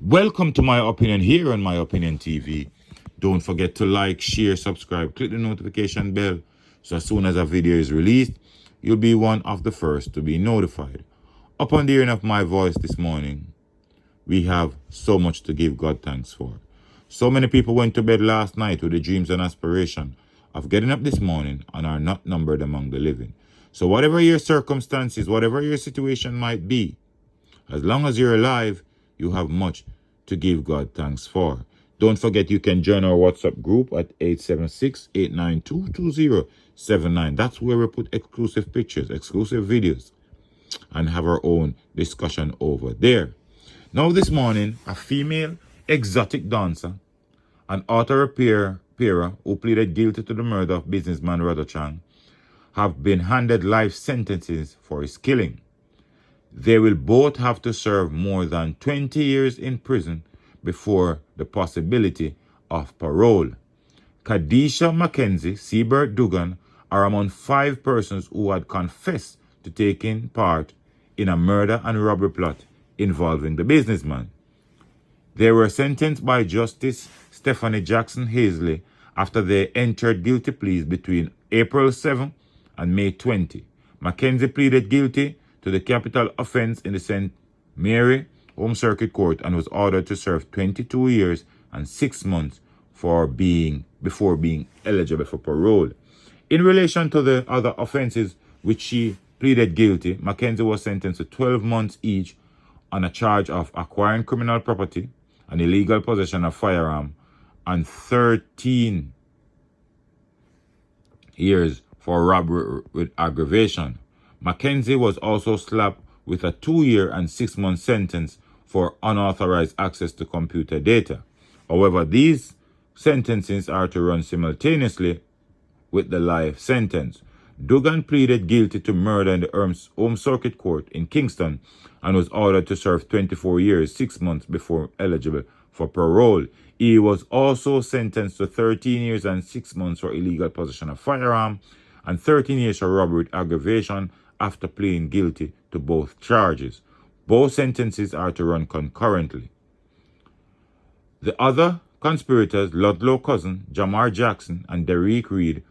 Welcome to My Opinion here on My Opinion TV. Don't forget to like, share, subscribe, click the notification bell so as soon as a video is released, you'll be one of the first to be notified. Upon the hearing of my voice this morning, we have so much to give God thanks for. So many people went to bed last night with the dreams and aspiration of getting up this morning and are not numbered among the living. So whatever your circumstances, whatever your situation might be, as long as you're alive, you have much to give God thanks for. Don't forget you can join our WhatsApp group at 876-892-2079. That's where we put exclusive pictures, exclusive videos, and have our own discussion over there. Now this morning, a female exotic dancer, an auto repairer who pleaded guilty to the murder of businessman Roger Chang, have been handed life sentences for his killing. They will both have to serve more than 20 years in prison before the possibility of parole. Kadisha Mackenzie, Seabird Dugan are among 5 persons who had confessed to taking part in a murder and robbery plot involving the businessman. They were sentenced by Justice Stephanie Jackson Hazley after they entered guilty pleas between April 7 and May 20. Mackenzie pleaded guilty to the capital offense in the St. Mary Home Circuit Court and was ordered to serve 22 years and 6 months before being eligible for parole. In relation to the other offenses which she pleaded guilty, Mackenzie was sentenced to 12 months each on a charge of acquiring criminal property, an illegal possession of firearm, and 13 years for robbery with aggravation. Mackenzie was also slapped with a 2-year and 6-month sentence for unauthorized access to computer data. However, these sentences are to run simultaneously with the life sentence. Dugan pleaded guilty to murder in the Home Circuit Court in Kingston and was ordered to serve 24 years, 6 months before eligible for parole. He was also sentenced to 13 years and 6 months for illegal possession of firearm and 13 years for robbery with aggravation after pleading guilty to both charges. Both sentences are to run concurrently. The other conspirators, Ludlow Cousin, Jamar Jackson, and Derek Reed,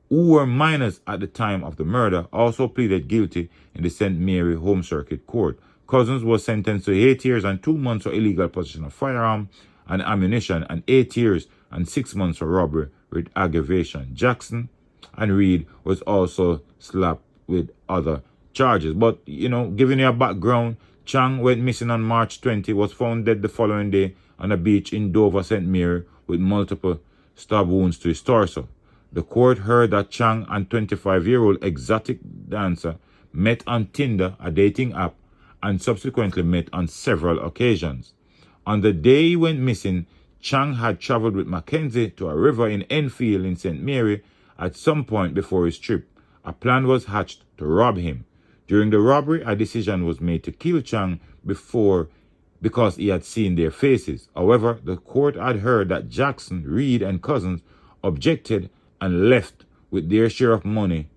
who were minors at the time of the murder, also pleaded guilty in the St. Mary Home Circuit Court. Cousins was sentenced to 8 years and 2 months for illegal possession of firearm and ammunition and 8 years and 6 months for robbery with aggravation. Jackson and Reed was also slapped with other charges. But, giving you a background, Chang went missing on March 20, was found dead the following day on a beach in Dover, St. Mary, with multiple stab wounds to his torso. The court heard that Chang and 25-year-old exotic dancer met on Tinder, a dating app, and subsequently met on several occasions. On the day he went missing, Chang had traveled with Mackenzie to a river in Enfield in St. Mary at some point before his trip. A plan was hatched to rob him. During the robbery, a decision was made to kill Chang because he had seen their faces. However, the court had heard that Jackson, Reed, and Cousins objected and left with their share of money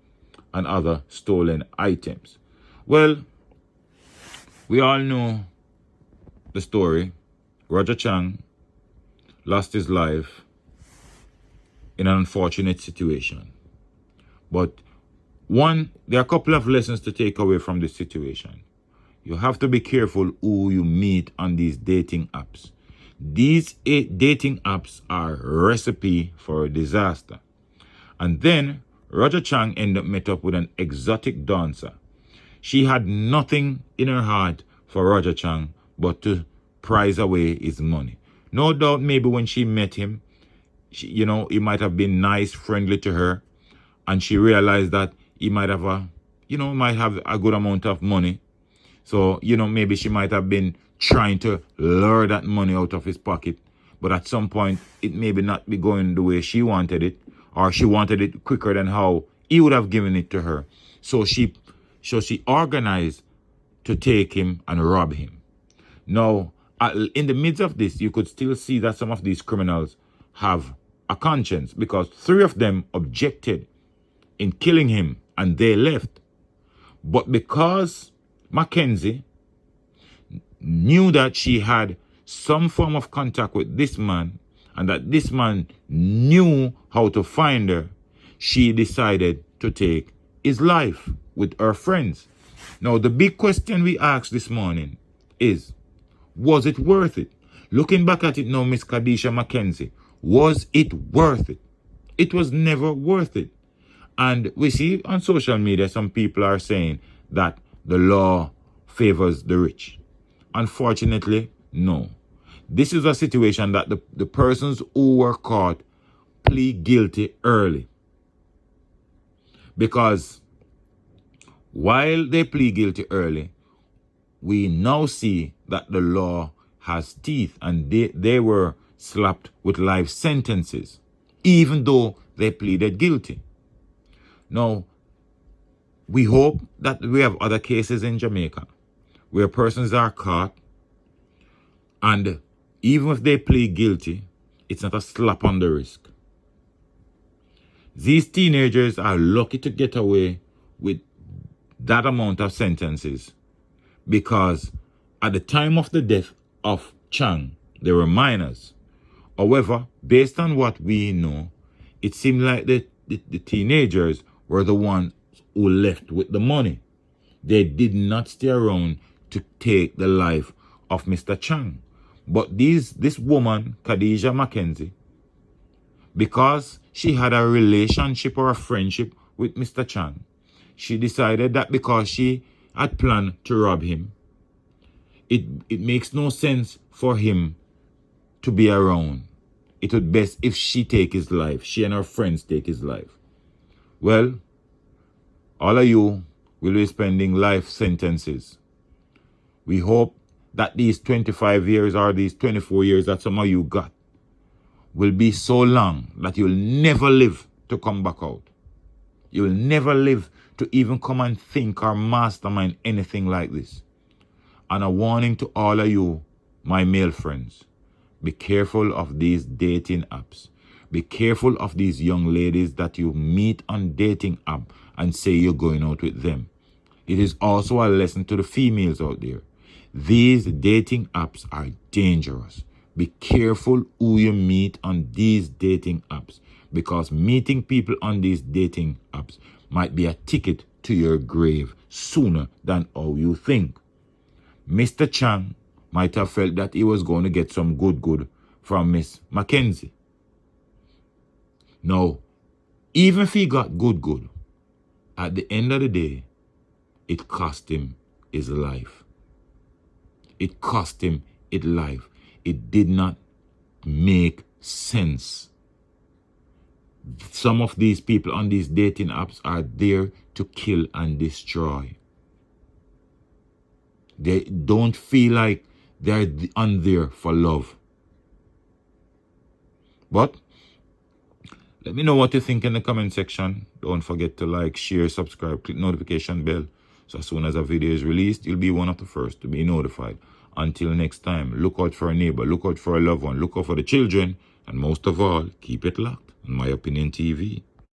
and other stolen items. Well, we all know the story. Roger Chang lost his life in an unfortunate situation. But there are a couple of lessons to take away from this situation. You have to be careful who you meet on these dating apps. These dating apps are a recipe for a disaster. And then Roger Chang met up with an exotic dancer. She had nothing in her heart for Roger Chang but to prize away his money. No doubt maybe when she met him, he might have been nice, friendly to her, and she realized that he might have a good amount of money. So, maybe she might have been trying to lure that money out of his pocket. But at some point, it maybe not be going the way she wanted it, or she wanted it quicker than how he would have given it to her. So she organized to take him and rob him. Now, in the midst of this, you could still see that some of these criminals have a conscience, because 3 of them objected in killing him and they left. But because Mackenzie knew that she had some form of contact with this man and that this man knew how to find her, she decided to take his life with her friends. Now, the big question we asked this morning is, was it worth it? Looking back at it now, Miss Khadijah Mackenzie, was it worth it? It was never worth it. And we see on social media, some people are saying that the law favors the rich. Unfortunately, no. This is a situation that the persons who were caught plead guilty early. Because while they plead guilty early, we now see that the law has teeth and they were slapped with life sentences, even though they pleaded guilty. Now, we hope that we have other cases in Jamaica where persons are caught and even if they plead guilty, it's not a slap on the wrist. These teenagers are lucky to get away with that amount of sentences because at the time of the death of Chang, they were minors. However, based on what we know, it seemed like the teenagers were the ones who left with the money. They did not stay around to take the life of Mr. Chang. But this woman, Khadijah Mackenzie, because she had a relationship or a friendship with Mr. Chang, she decided that because she had planned to rob him, it makes no sense for him to be around. It would best if she take his life, she and her friends take his life. Well, all of you will be spending life sentences. We hope that these 25 years or these 24 years that some of you got will be so long that you'll never live to come back out. You'll never live to even come and think or mastermind anything like this. And a warning to all of you, my male friends, be careful of these dating apps. Be careful of these young ladies that you meet on dating app and say you're going out with them. It is also a lesson to the females out there. These dating apps are dangerous. Be careful who you meet on these dating apps, because meeting people on these dating apps might be a ticket to your grave sooner than how you think. Mr. Chang might have felt that he was going to get some good from Miss Mackenzie. Now, even if he got good, at the end of the day, it cost him his life. It cost him his life. It did not make sense. Some of these people on these dating apps are there to kill and destroy. They don't feel like they're on there for love. But let me know what you think in the comment section. Don't forget to like, share, subscribe, click notification bell. So as soon as a video is released, you'll be one of the first to be notified. Until next time, look out for a neighbor, look out for a loved one, look out for the children, and most of all, keep it locked on My Opinion TV.